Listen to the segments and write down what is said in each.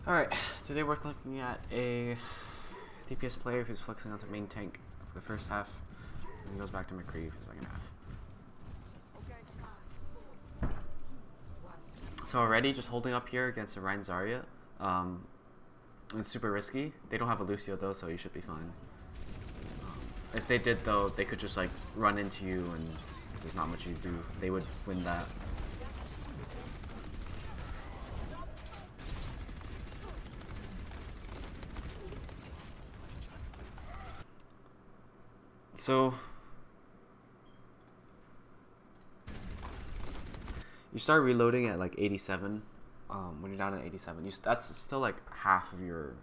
Alright, today we're looking at a DPS player who's flexing onto main tank for the first half, and he goes back to McCree for the second half. So already, just holding up here against a Rein Zarya, it's super risky. They don't have a Lucio though, so you should be fine. If they did though, they could just like run into you, and there's not much you do. They would win that. So you start reloading at like 87. When you're down at 87, that's still like half of your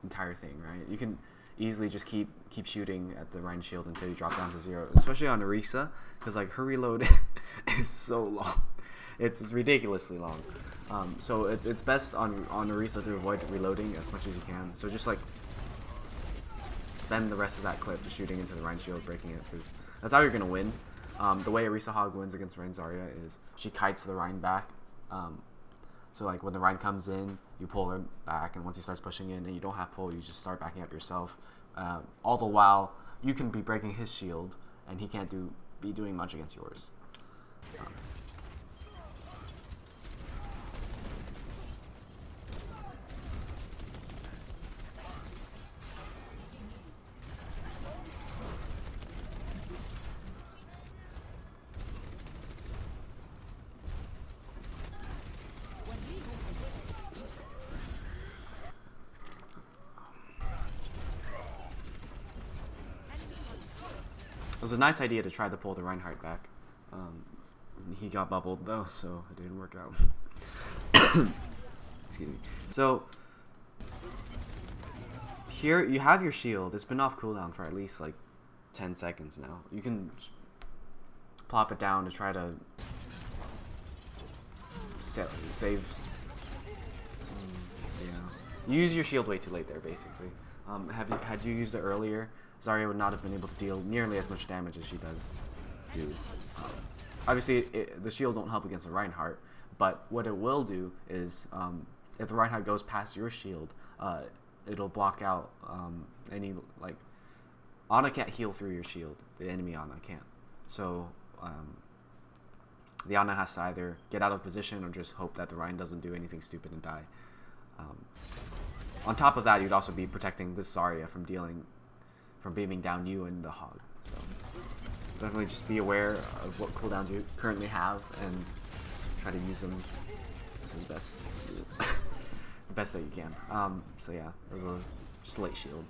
entire thing, right? You can easily just keep shooting at the Rein shield until you drop down to 0, especially on Orisa, because like her reload is so long. It's ridiculously long. So it's best on Orisa to avoid reloading as much as you can. So just like spend the rest of that clip just shooting into the Rein shield, breaking it, because that's how you're gonna win. The way Orisa Hog wins against Rein Zarya is she kites the Rein back. So like when the Rein comes in, you pull her back, and once he starts pushing in and you don't have pull, you just start backing up yourself. All the while, you can be breaking his shield, and he can't be doing much against yours. It was a nice idea to try to pull the Reinhardt back. He got bubbled though, so it didn't work out. Excuse me. So here you have your shield. It's been off cooldown for at least like 10 seconds now. You can plop it down to try to save. Yeah, you use your shield way too late there, basically. Had you used it earlier, Zarya would not have been able to deal nearly as much damage as she does do. Obviously, the shield don't help against a Reinhardt, but what it will do is, if the Reinhardt goes past your shield, it'll block out any, like, Ana can't heal through your shield. The enemy Ana can't. So, the Ana has to either get out of position or just hope that the Rein doesn't do anything stupid and die. On top of that, you'd also be protecting this Zarya from beaming down you and the Hog. So definitely just be aware of what cooldowns you currently have and try to use them to the best, the best that you can. So yeah, there's just a late shield.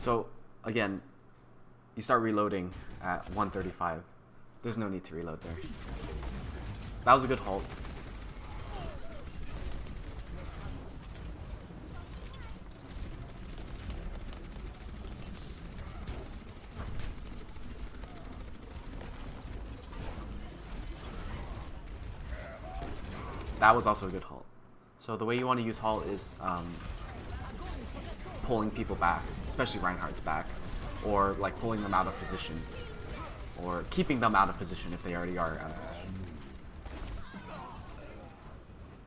So again, you start reloading at 135. There's no need to reload there. That was a good halt. That was also a good halt. So the way you want to use halt is pulling people back, especially Reinhardt's back, or like pulling them out of position, or keeping them out of position if they already are out of position.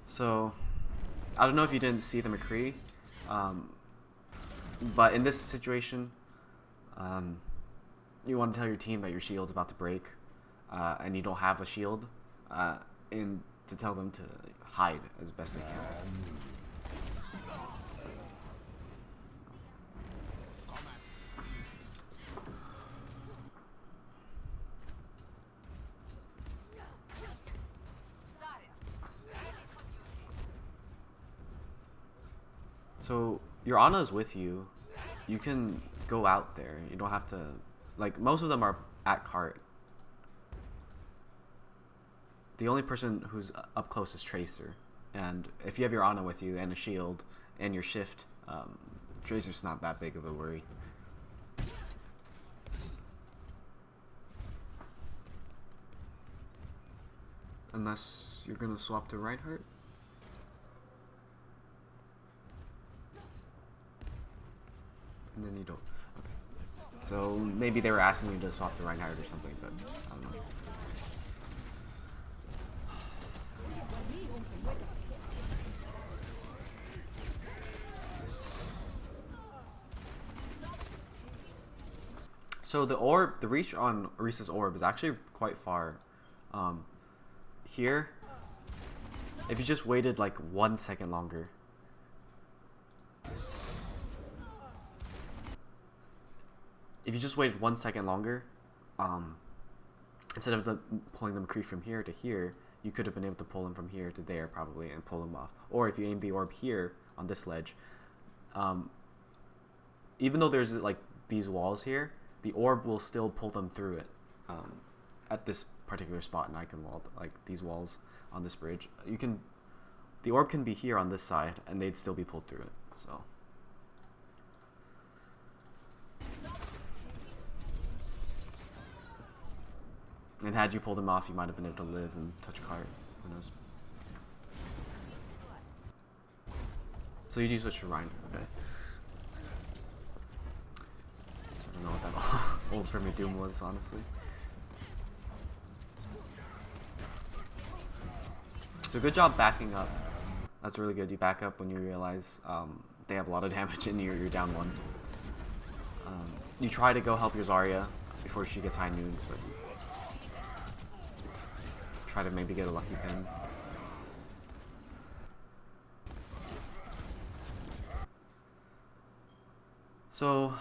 So I don't know if you didn't see the McCree, but in this situation, you want to tell your team that your shield's about to break, and you don't have a shield, and to tell them to hide as best they can. So your Ana is with you. You can go out there. You don't have to, like, most of them are at cart. The only person who's up close is Tracer. And if you have your Ana with you and a shield and your shift, Tracer's not that big of a worry. And Unless you're gonna swap to Reinhardt. And then you don't. Okay. So maybe they were asking you to swap to Reinhardt or something, but I don't know. So the orb, the reach on Orisa's orb is actually quite far. Here, if you just waited like 1 second longer. If you just waited 1 second longer, instead of pulling them McCree from here to here, you could have been able to pull him from here to there probably and pull him off. Or if you aim the orb here on this ledge, even though there's like these walls here, the orb will still pull them through it at this particular spot in Icon Wall, like these walls on this bridge. The orb can be here on this side, and they'd still be pulled through it. So. And had you pulled him off, you might have been able to live and touch a cart. Who knows? So you do switch to Ryan, okay. I don't know what that old Premier Doom was, honestly. So good job backing up. That's really good. You back up when you realize they have a lot of damage and you're down one. You try to go help your Zarya before she gets high noon, but try to maybe get a lucky pin. So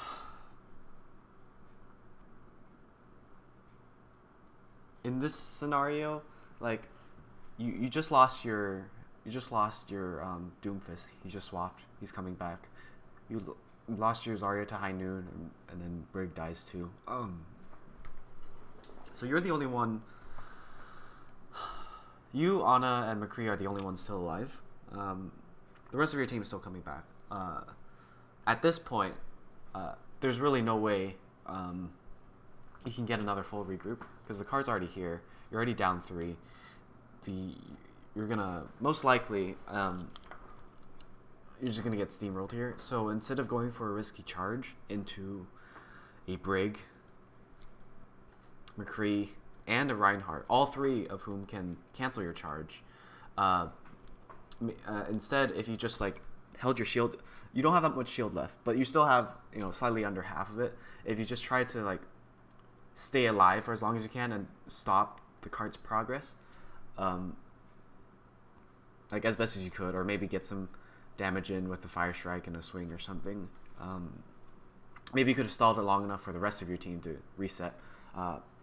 in this scenario, like you just lost your Doomfist. He just swapped. He's coming back. You lost your Zarya to high noon, and then Brig dies too. So you're the only one. You, Ana, and McCree are the only ones still alive. The rest of your team is still coming back. At this point, there's really no way you can get another full regroup because the card's already here. You're already down 3. You're gonna most likely you're just gonna get steamrolled here. So instead of going for a risky charge into a Brig, McCree, and a Reinhardt, all 3 of whom can cancel your charge. Instead, if you just like held your shield, you don't have that much shield left, but you still have, you know, slightly under half of it. If you just try to like stay alive for as long as you can and stop the card's progress, like as best as you could, or maybe get some damage in with the Fire Strike and a swing or something. Maybe you could have stalled it long enough for the rest of your team to reset.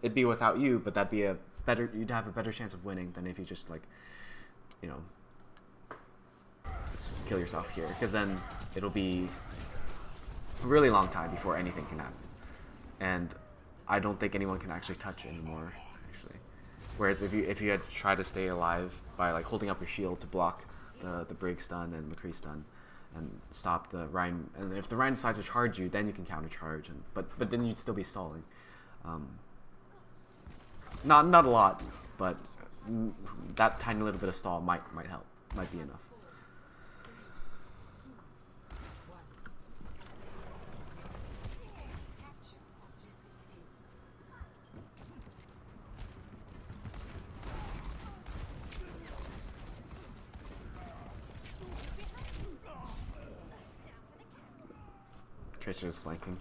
It'd be without you, but that'd be you'd have a better chance of winning than if you just like, you know, kill yourself here, because then it'll be a really long time before anything can happen, and I don't think anyone can actually touch it anymore, actually. Whereas if you had tried to stay alive by like holding up your shield to block the Brig stun and McCree stun and stop the Ryan, and if the Ryan decides to charge you, then you can counter charge, but then you'd still be stalling. Not a lot, but that tiny little bit of stall might help, might be enough. Tracer is flanking.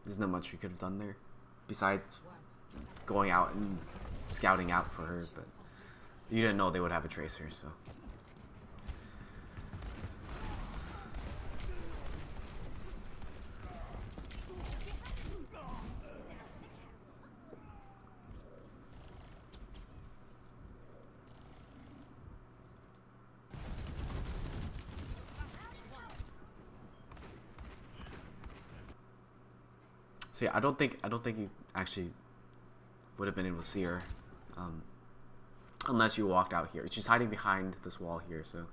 There's not much we could have done there, besides going out and scouting out for her, but you didn't know they would have a Tracer, so. So yeah, I don't think you actually would have been able to see her, unless you walked out here. She's hiding behind this wall here, so.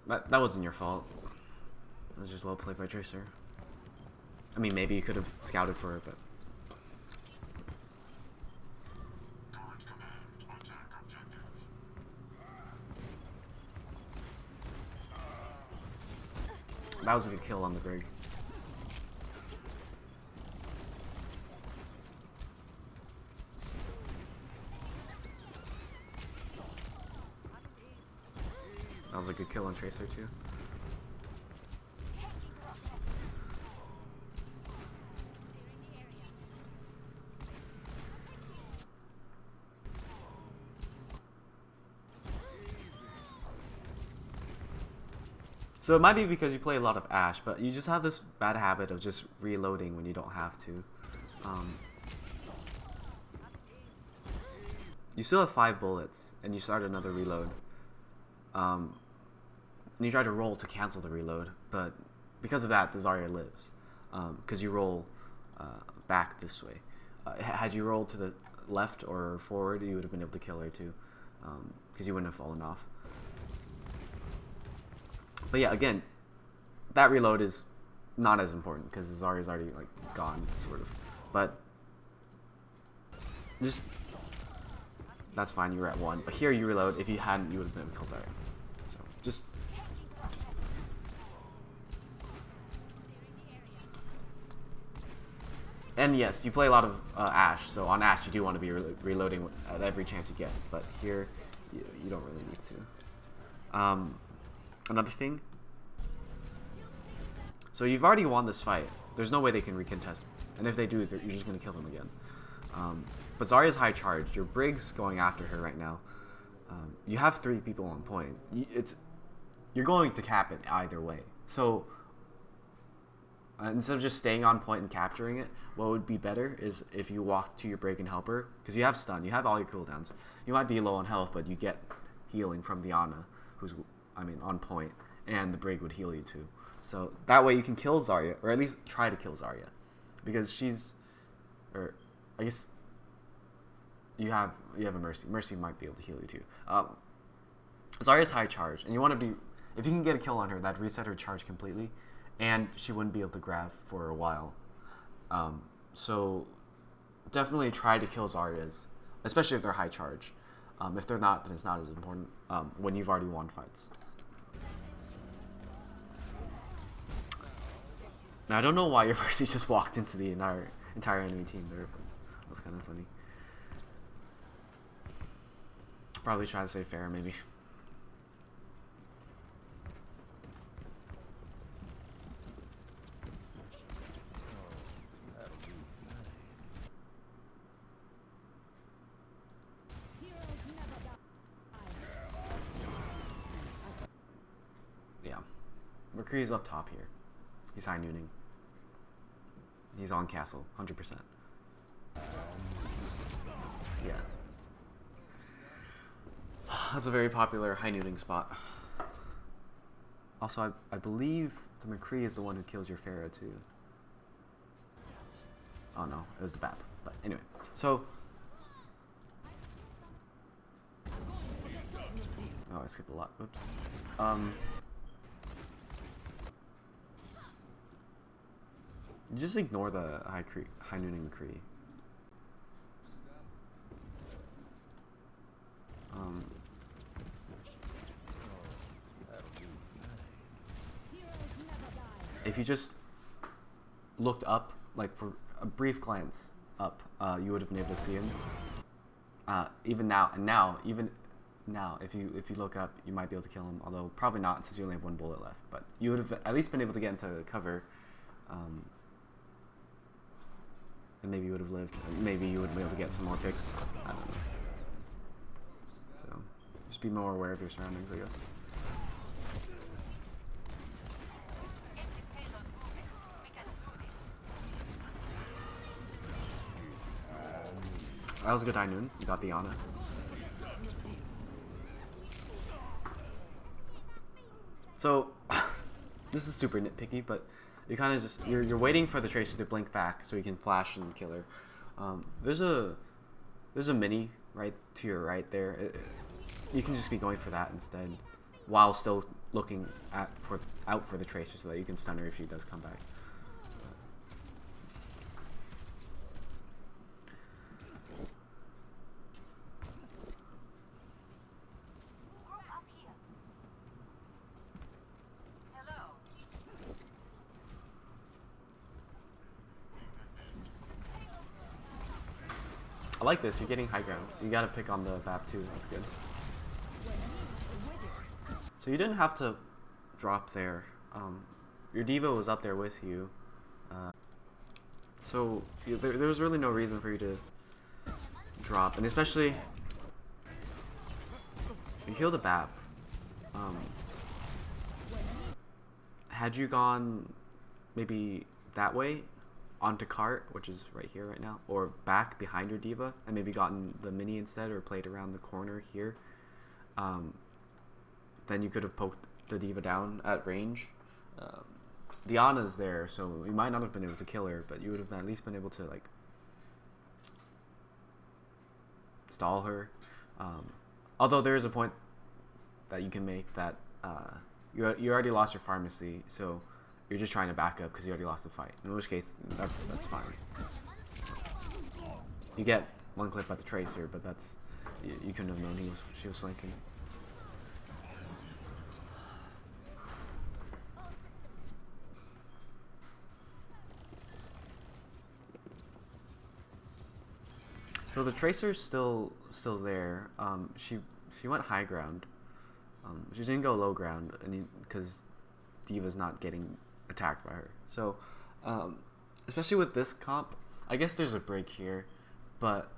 That wasn't your fault. It was just well played by Tracer. I mean, maybe you could have scouted for it, but... That was a good kill on the Brig. That was a good kill on Tracer too. So it might be because you play a lot of Ashe, but you just have this bad habit of just reloading when you don't have to. You still have 5 bullets, and you start another reload. And you try to roll to cancel the reload, but because of that, the Zarya lives. Because you roll back this way. Had you rolled to the left or forward, you would have been able to kill her too, because you wouldn't have fallen off. But yeah, again, that reload is not as important because Zarya's already like gone, sort of. But just that's fine. You were at 1, but here you reload. If you hadn't, you would have been able to kill Zarya. So just. And yes, you play a lot of Ashe, so on Ashe you do want to be reloading at every chance you get, but here you don't really need to. Another thing, so you've already won this fight. There's no way they can recontest, and if they do, you're just going to kill them again. But Zarya's high charge, your Brig's going after her right now. You have 3 people on point. You're going to cap it either way. So instead of just staying on point and capturing it, what would be better is if you walk to your Brig and help her, because you have stun, you have all your cooldowns. You might be low on health, but you get healing from the Ana, who's on point, and the Brig would heal you too. So that way you can kill Zarya, or at least try to kill Zarya, because she's, or I guess you have a Mercy. Mercy might be able to heal you too. Zarya's high charge, and you want to be, if you can get a kill on her, that'd reset her charge completely, and she wouldn't be able to grab for a while. So definitely try to kill Zarya's, especially if they're high charge. If they're not, then it's not as important when you've already won fights. Now I don't know why your Mercy just walked into the entire enemy team there, but that was kind of funny. Probably try to save Pharah, maybe. Yeah, McCree is up top here. He's high nooning. He's on castle, 100%. Yeah. That's a very popular high nooning spot. Also, I believe the McCree is the one who kills your Pharah too. Oh no, it was the BAP. But anyway, so... Oh, I skipped a lot. Whoops. Just ignore the high nooning McCree. If you just looked up, like for a brief glance up, you would have been able to see him. Even now, if you look up, you might be able to kill him. Although probably not, since you only have 1 bullet left. But you would have at least been able to get into cover. And maybe you would have lived. Maybe you would be able to get some more picks. I don't know. So, just be more aware of your surroundings, I guess. That was a good high noon. You got the Ana. So, this is super nitpicky, but you kind of just you're waiting for the Tracer to blink back so you can flash and kill her. There's a mini right to your right there. You can just be going for that instead. while still looking out for the tracer so that you can stun her if she does come back. I like this. You're getting high ground. You gotta pick on the BAP too. That's good. So you didn't have to drop there. Your diva was up there with you. So there was really no reason for you to drop. And especially, you heal the BAP. Had you gone maybe that way, onto cart, which is right here right now, or back behind your diva and maybe gotten the mini instead, or played around the corner here, then you could have poked the diva down at range. The Ana's there, so you might not have been able to kill her, but you would have at least been able to like stall her. Although there is a point that you can make that you already lost your pharmacy, so you're just trying to back up because you already lost the fight. In which case, that's fine. You get one clip at the tracer, but that's you couldn't have known she was flanking. So the tracer's still there. She went high ground. She didn't go low ground, and because Diva's not getting attacked by her. So, especially with this comp, I guess there's a break here, but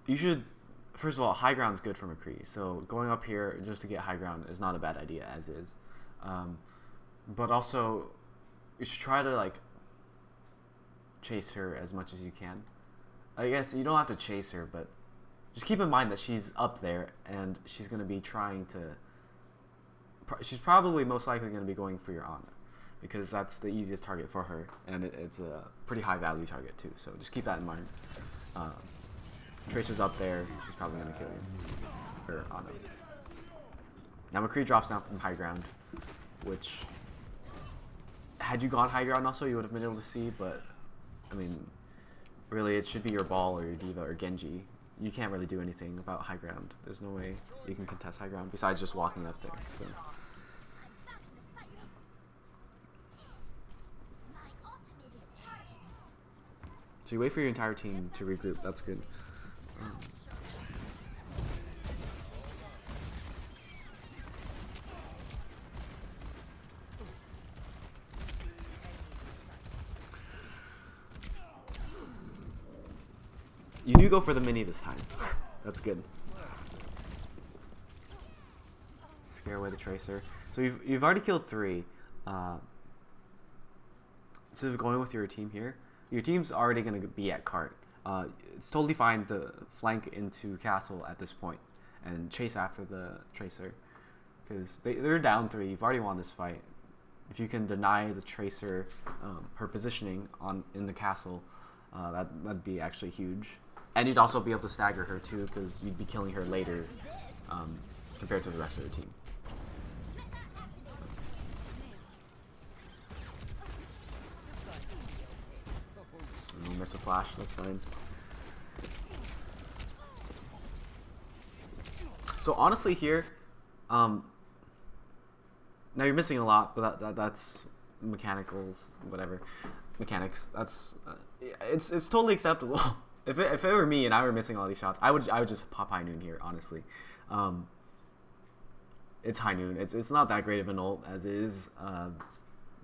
you should, first of all, high ground's good for McCree. So going up here just to get high ground is not a bad idea as is. But also, you should try to like chase her as much as you can. I guess you don't have to chase her, but just keep in mind that she's up there and she's going to be trying to... She's probably most likely going to be going for your Ana, because that's the easiest target for her, and it's a pretty high value target too, so just keep that in mind. Tracer's up there, she's probably going to kill you. Or Ana. Now McCree drops down from high ground, which... Had you gone high ground also, you would have been able to see, but... I mean, really it should be your ball or your diva or Genji. You can't really do anything about high ground. There's no way you can contest high ground besides just walking up there. So you wait for your entire team to regroup. That's good. You do go for the mini this time. That's good. Scare away the tracer. So you've already killed 3. Instead of going with your team here, your team's already going to be at cart. It's totally fine to flank into castle at this point and chase after the tracer, because they're down 3. You've already won this fight. If you can deny the tracer her positioning in the castle, that'd be actually huge. And you'd also be able to stagger her too, because you'd be killing her later compared to the rest of the team. You miss a flash, that's fine. So honestly here, now you're missing a lot, but that's mechanicals, whatever. Mechanics, that's, it's totally acceptable. If it were me and I were missing all these shots, I would just pop high noon here, honestly. It's high noon. It's not that great of an ult as is.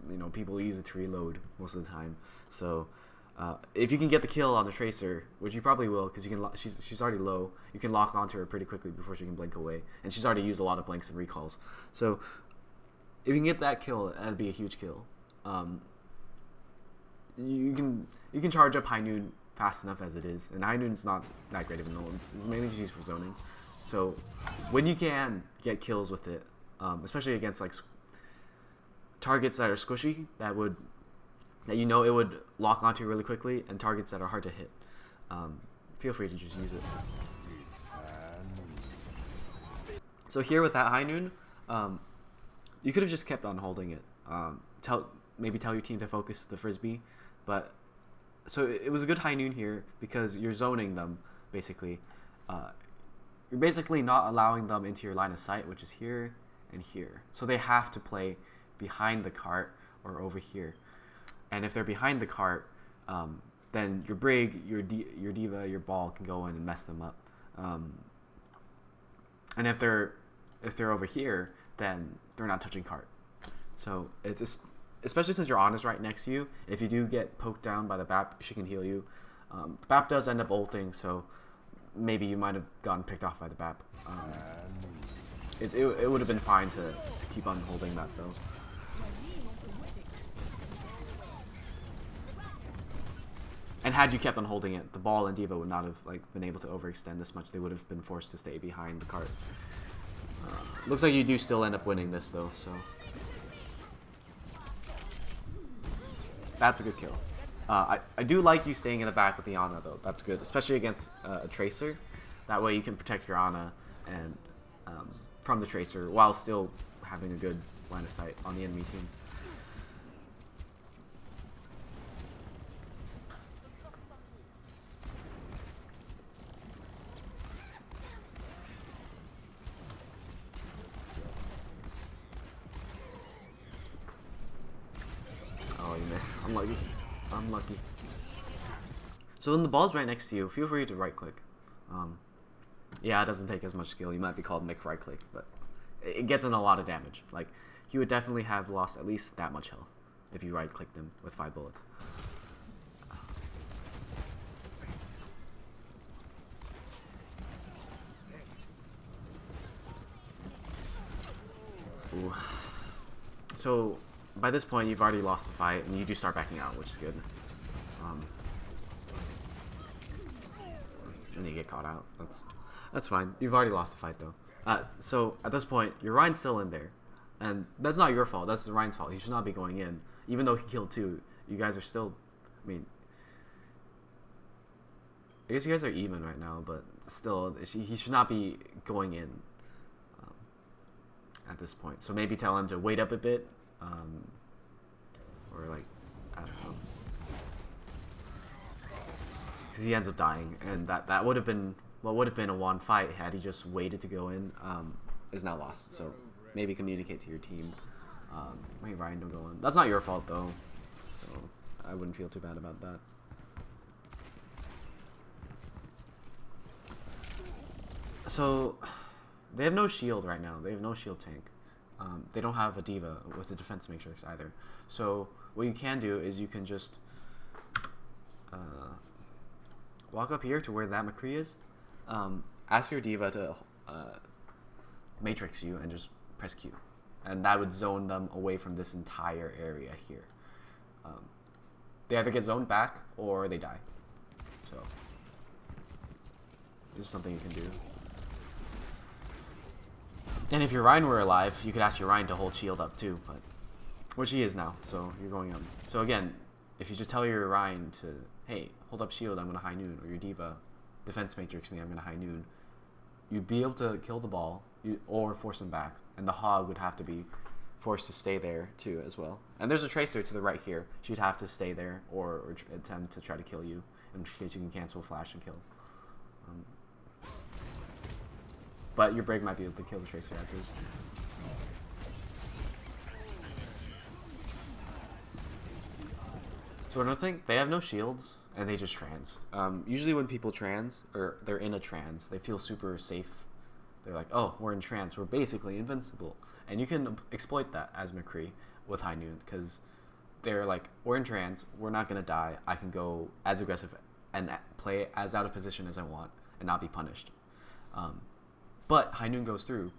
You know, people use it to reload most of the time. So if you can get the kill on the tracer, which you probably will, because you can, she's already low. You can lock onto her pretty quickly before she can blink away, and she's already used a lot of blinks and recalls. So if you can get that kill, that'd be a huge kill. You can charge up high noon fast enough as it is, and high noon's not that great of an ult. It's mainly used for zoning. So when you can get kills with it, especially against like targets that are squishy, that you know it would lock onto really quickly, and targets that are hard to hit, feel free to just use it. So here with that high noon, you could have just kept on holding it. Maybe tell your team to focus the frisbee, but so it was a good high noon here because you're zoning them basically. You're basically not allowing them into your line of sight, which is here and here. So they have to play behind the cart or over here. And if they're behind the cart, then your Brig, your Diva, your Ball can go in and mess them up. And if they're over here, then they're not touching cart. So it's just, especially since your Ana's right next to you. If you do get poked down by the BAP, she can heal you. The BAP does end up ulting, so maybe you might have gotten picked off by the BAP. It would have been fine to keep on holding that though. And had you kept on holding it, the Ball and Diva would not have been able to overextend this much. They would have been forced to stay behind the cart. Looks like you do still end up winning this though, so that's a good kill. I do like you staying in the back with the Ana though. That's good, especially against a Tracer. That way you can protect your Ana and from the Tracer while still having a good line of sight on the enemy team. Oh, you missed. Unlucky. Unlucky. So when the Ball's right next to you, feel free to right click. Yeah, it doesn't take as much skill. You might be called Mick right click, but it gets in a lot of damage. Like, he would definitely have lost at least that much health if you right clicked him with 5 bullets. Ooh. So by this point, you've already lost the fight, and you do start backing out, which is good. And you get caught out. That's fine. You've already lost the fight, though. So at this point, your Ryan's still in there, and that's not your fault. That's Ryan's fault. He should not be going in, even though he killed 2. You guys are still. I mean, I guess you guys are even right now, but still, he should not be going in at this point. So maybe tell him to wait up a bit. Or I don't know, because he ends up dying, and that would have been what would have been a 1 fight had he just waited to go in. Is now lost. So maybe communicate to your team. Hey Ryan, don't go in. That's not your fault though, so I wouldn't feel too bad about that. So they have no shield right now. They have no shield tank. They don't have a Diva with a defense matrix either. So what you can do is you can just walk up here to where that McCree is. Ask your Diva to matrix you and just press Q. And that would zone them away from this entire area here. They either get zoned back or they die. So there's something you can do. And if your Ryan were alive, you could ask your Ryan to hold shield up too, but which he is now, so you're going up. So again, if you just tell your Ryan to, hey, hold up shield, I'm gonna high noon, or your Diva, defense matrix me, I'm gonna high noon, you'd be able to kill the Ball, or force him back, and the Hog would have to be forced to stay there too as well. And there's a Tracer to the right here. She'd have to stay there or attempt to try to kill you, in case you can cancel flash and kill. But your Brig might be able to kill the Tracer as is. So another thing, they have no shields, and they just trans. Usually when people trans, or they're in a trans, they feel super safe. They're like, oh, we're in trans, we're basically invincible. And you can exploit that as McCree with High Noon, because they're like, we're in trans, we're not going to die, I can go as aggressive and play as out of position as I want, and not be punished. But High Noon goes through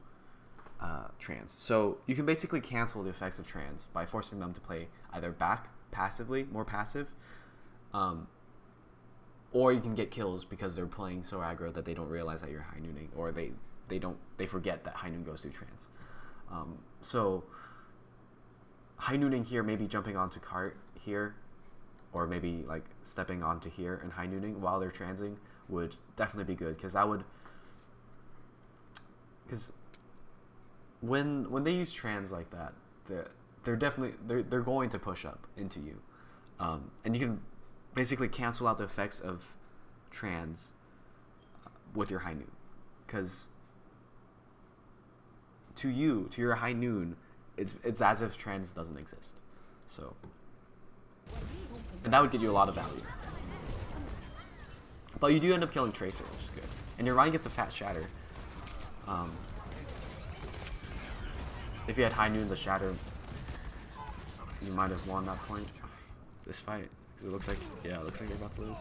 trans. So you can basically cancel the effects of trans by forcing them to play either back passively, more passive, or you can get kills because they're playing so aggro that they don't realize that you're High Nooning, or they forget that High Noon goes through trans. So High Nooning here, maybe jumping onto cart here, or maybe like stepping onto here and High Nooning while they're transing would definitely be good, because that would, because when they use trans like that, they're definitely they're going to push up into you, and you can basically cancel out the effects of trans with your high noon, because to your high noon, it's as if trans doesn't exist. So, and that would get you a lot of value. But you do end up killing Tracer, which is good. And your Ryan gets a fat shatter. If you had high noon, the shatter, you might have won that point. This fight, because it looks like, yeah, it looks like you're about to lose.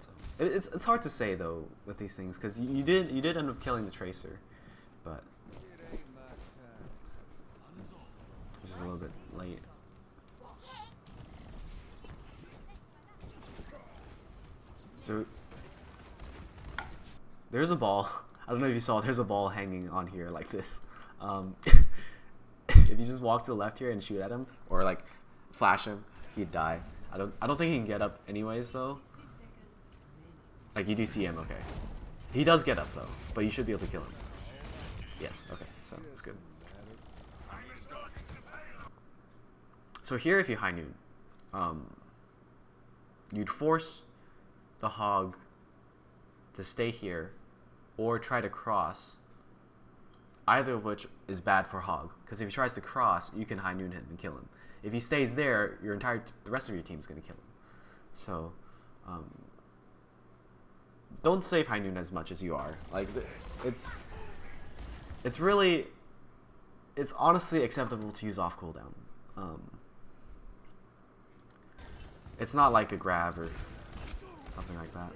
So, it's hard to say though with these things, because you did end up killing the Tracer, but it's just a little bit late. So there's a ball. I don't know if you saw. There's a ball hanging on here like this. If you just walk to the left here and shoot at him, or like flash him, he'd die. I don't think he can get up anyways though. Like you do see him, okay. He does get up though, but you should be able to kill him. Yes. Okay. So that's good. So here, if you high noon, you'd force the hog to stay here or try to cross, either of which is bad for hog, because if he tries to cross, you can high noon him and kill him. If he stays there, the rest of your team is going to kill him. So don't save high noon as much as you are. Like it's honestly acceptable to use off cooldown. It's not like a grab or something like that.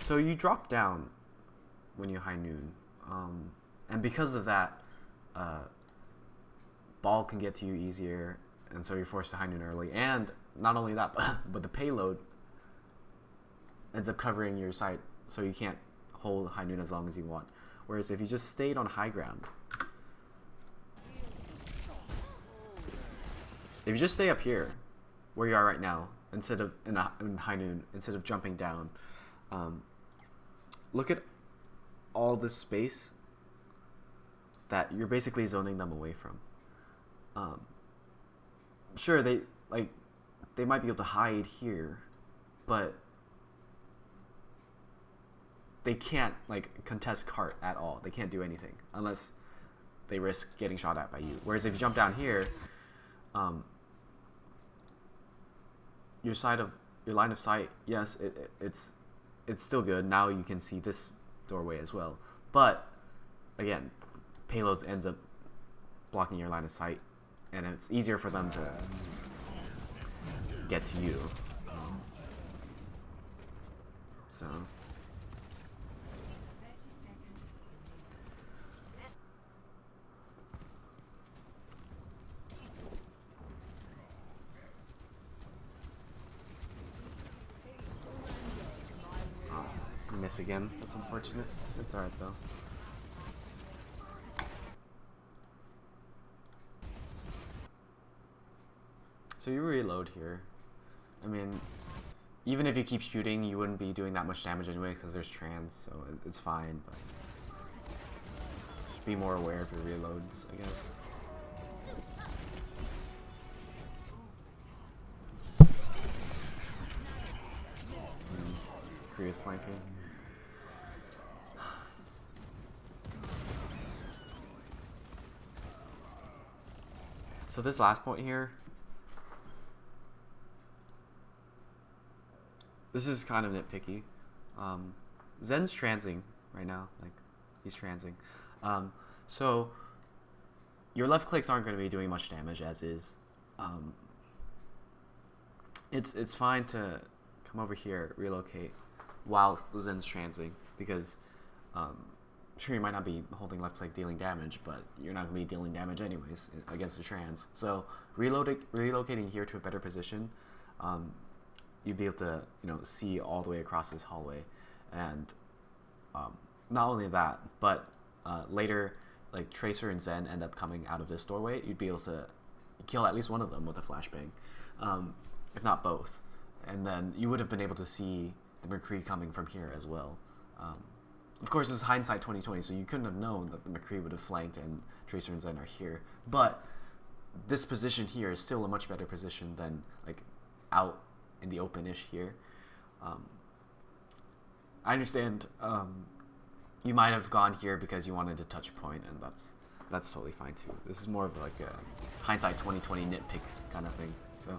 So you drop down when you high noon, and because of that, ball can get to you easier, and so you're forced to high noon early. And not only that, but the payload ends up covering your site, so you can't hold high noon as long as you want. Whereas if you just stayed on high ground, if you just stay up here, where you are right now, instead of in high noon, instead of jumping down, look at all this space that you're basically zoning them away from. Sure, they might be able to hide here, but they can't contest cart at all. They can't do anything unless they risk getting shot at by you. Whereas if you jump down here, your line of sight, yes, it's still good. Now you can see this doorway as well. But again, payloads ends up blocking your line of sight, and it's easier for them to get to you. So. Miss again. That's unfortunate. It's alright though. So you reload here. I mean, even if you keep shooting, you wouldn't be doing that much damage anyway because there's trans, so it's fine. But just be more aware of your reloads, I guess. McCree is flanking. So this last point here, this is kind of nitpicky. Zen's transing right now, he's transing. So your left clicks aren't going to be doing much damage as is. It's fine to come over here, relocate while Zen's transing, because sure, you might not be holding left click dealing damage, but you're not going to be dealing damage anyways against the trans. So relocating here to a better position, you'd be able to see all the way across this hallway. And not only that, but later like Tracer and Zen end up coming out of this doorway, you'd be able to kill at least one of them with a flashbang, if not both. And then you would have been able to see the McCree coming from here as well. Of course, this is hindsight 2020, so you couldn't have known that the McCree would have flanked and Tracer and Zen are here. But this position here is still a much better position than like out in the open-ish here. I understand you might have gone here because you wanted to touch point, and that's totally fine too. This is more of like a hindsight 2020 nitpick kind of thing. So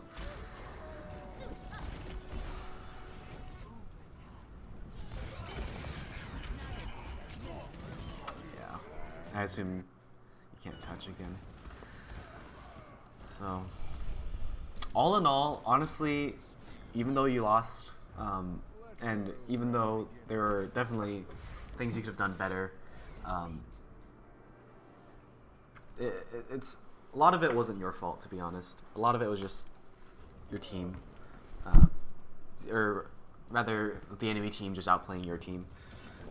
yeah, I assume you can't touch again. So all in all, honestly, even though you lost, and even though there are definitely things you could have done better, it's a lot of it wasn't your fault, to be honest. A lot of it was just your team, or rather the enemy team just outplaying your team,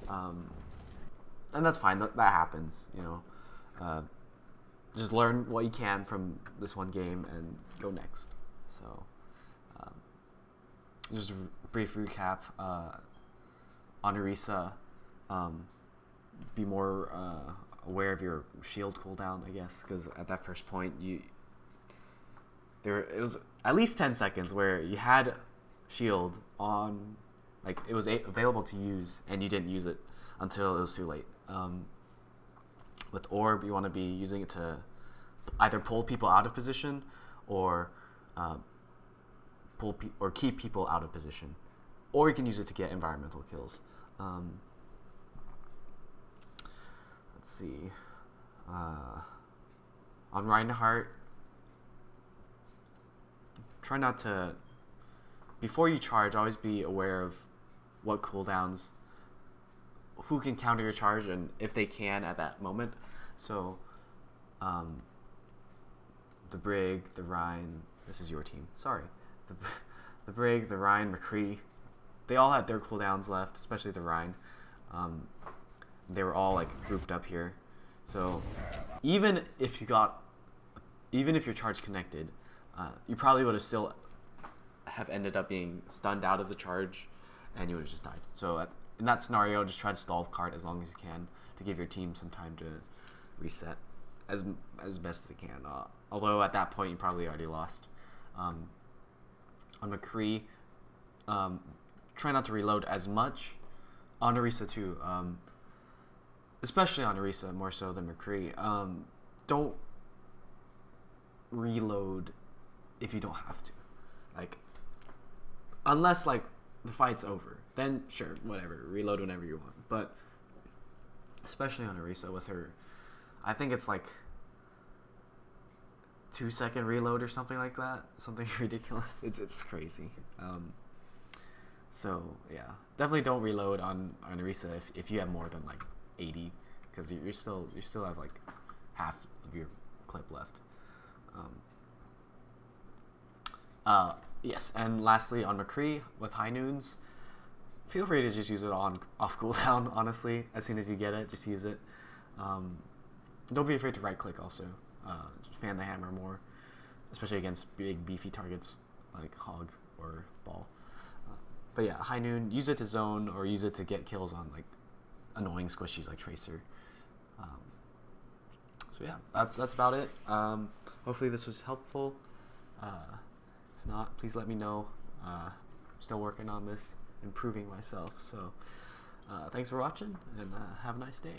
and that's fine. That happens, you know. Just learn what you can from this one game and go next. So just a brief recap on Orisa. Be more aware of your shield cooldown, I guess, because at that first point it was at least 10 seconds where you had shield on, like it was available to use, and you didn't use it until it was too late. With orb, you want to be using it to either pull people out of position or keep people out of position, or you can use it to get environmental kills. Let's see. On Reinhardt, try not to, before you charge, always be aware of what cooldowns, who can counter your charge, and if they can at that moment. So the Brig, the Rhine, this is your team, sorry. The Brig, the Rhine, McCree, they all had their cooldowns left, especially the Rhine. They were all like grouped up here. So even if your charge connected, you probably would have still have ended up being stunned out of the charge, and you would have just died. So in that scenario, just try to stall cart as long as you can to give your team some time to reset as best as they can. Although at that point you probably already lost. On McCree, try not to reload as much. On Orisa too, especially on Orisa more so than McCree. Don't reload if you don't have to, like unless like the fight's over, then sure, whatever, reload whenever you want. But especially on Orisa with her, I think it's like 2-second reload or something like that, something ridiculous. It's crazy. So yeah, definitely don't reload on Orisa if you have more than like 80, because you still have like half of your clip left. Yes, and lastly on McCree with high noons, feel free to just use it off cooldown. Honestly, as soon as you get it, just use it. Don't be afraid to right click also. Just fan the hammer more, especially against big beefy targets like Hog or Ball. But yeah, high noon, use it to zone or use it to get kills on like annoying squishies like Tracer. So yeah, that's about it. Hopefully this was helpful. If not, please let me know. Still working on this, improving myself. So thanks for watching, and have a nice day.